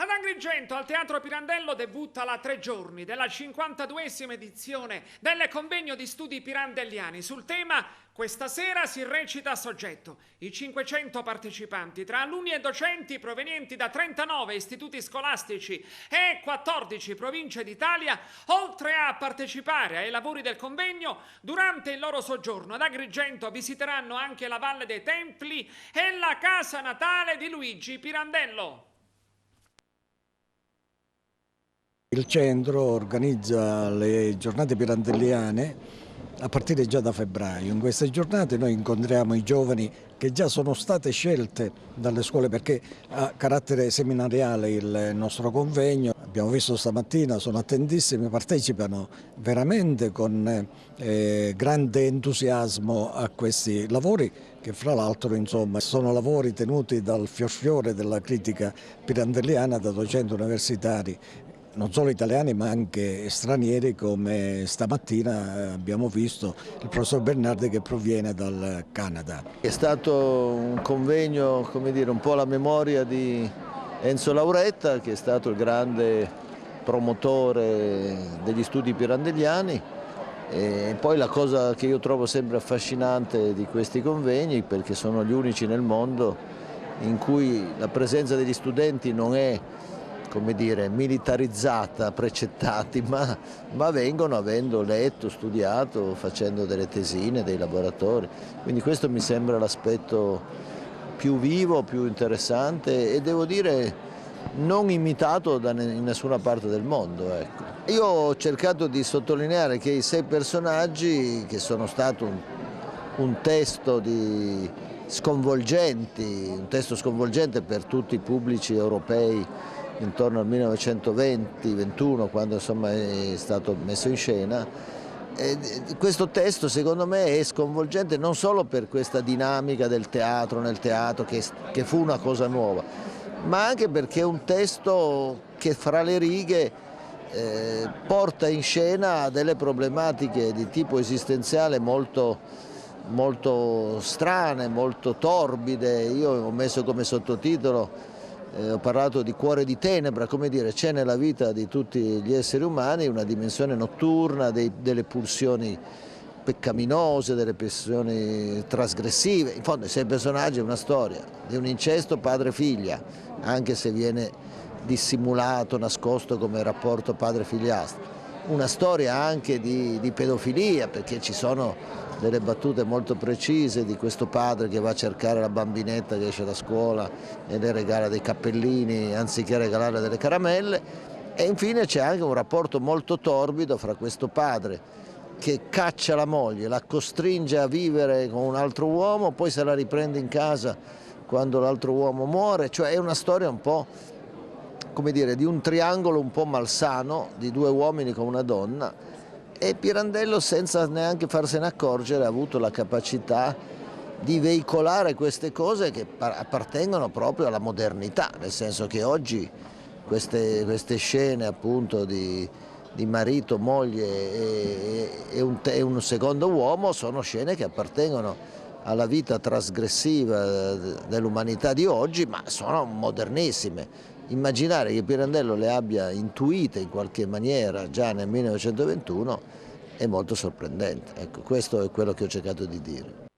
Ad Agrigento, al Teatro Pirandello, debutta la 3 giorni della 52esima edizione del convegno di studi pirandelliani sul tema "Questa sera si recita a soggetto". I 500 partecipanti, tra alunni e docenti provenienti da 39 istituti scolastici e 14 province d'Italia, oltre a partecipare ai lavori del convegno, durante il loro soggiorno ad Agrigento visiteranno anche la Valle dei Templi e la casa natale di Luigi Pirandello. Il centro organizza le giornate pirandelliane a partire già da febbraio. In queste giornate noi incontriamo i giovani che già sono state scelte dalle scuole, perché ha carattere seminariale il nostro convegno. Abbiamo visto stamattina, sono attentissimi, partecipano veramente con grande entusiasmo a questi lavori che fra l'altro sono lavori tenuti dal fior della critica pirandelliana da docenti universitari, non solo italiani ma anche stranieri, come stamattina abbiamo visto il professor Bernardi che proviene dal Canada. È stato un convegno, come dire, un po' alla memoria di Enzo Lauretta, che è stato il grande promotore degli studi pirandelliani. E poi la cosa che io trovo sempre affascinante di questi convegni, perché sono gli unici nel mondo in cui la presenza degli studenti non è, come dire, militarizzata, precettati, ma vengono avendo letto, studiato, facendo delle tesine, dei laboratori. Quindi questo mi sembra l'aspetto più vivo, più interessante e devo dire non imitato in nessuna parte del mondo. Ecco. Io ho cercato di sottolineare che i 6 personaggi, che sono stato un testo sconvolgente per tutti i pubblici europei intorno al 1920-21, quando insomma è stato messo in scena. Questo testo secondo me è sconvolgente non solo per questa dinamica del teatro nel teatro, che fu una cosa nuova, ma anche perché è un testo che fra le righe porta in scena delle problematiche di tipo esistenziale molto strane, molto torbide. Io ho messo come sottotitolo, ho parlato di cuore di tenebra, come dire, c'è nella vita di tutti gli esseri umani una dimensione notturna, delle pulsioni peccaminose, delle pulsioni trasgressive. In fondo i 6 personaggi è una storia di un incesto padre-figlia, anche se viene dissimulato, nascosto come rapporto padre-figliastro. Una storia anche di pedofilia, perché ci sono delle battute molto precise di questo padre che va a cercare la bambinetta che esce da scuola e le regala dei cappellini anziché regalare delle caramelle. E infine c'è anche un rapporto molto torbido fra questo padre che caccia la moglie, la costringe a vivere con un altro uomo, poi se la riprende in casa quando l'altro uomo muore. Cioè è una storia un po', come dire, di un triangolo un po' malsano di 2 uomini con una donna. E Pirandello, senza neanche farsene accorgere, ha avuto la capacità di veicolare queste cose che appartengono proprio alla modernità, nel senso che oggi queste scene appunto di marito, moglie e un secondo uomo sono scene che appartengono alla vita trasgressiva dell'umanità di oggi, ma sono modernissime. Immaginare che Pirandello le abbia intuite in qualche maniera già nel 1921 è molto sorprendente. Ecco, questo è quello che ho cercato di dire.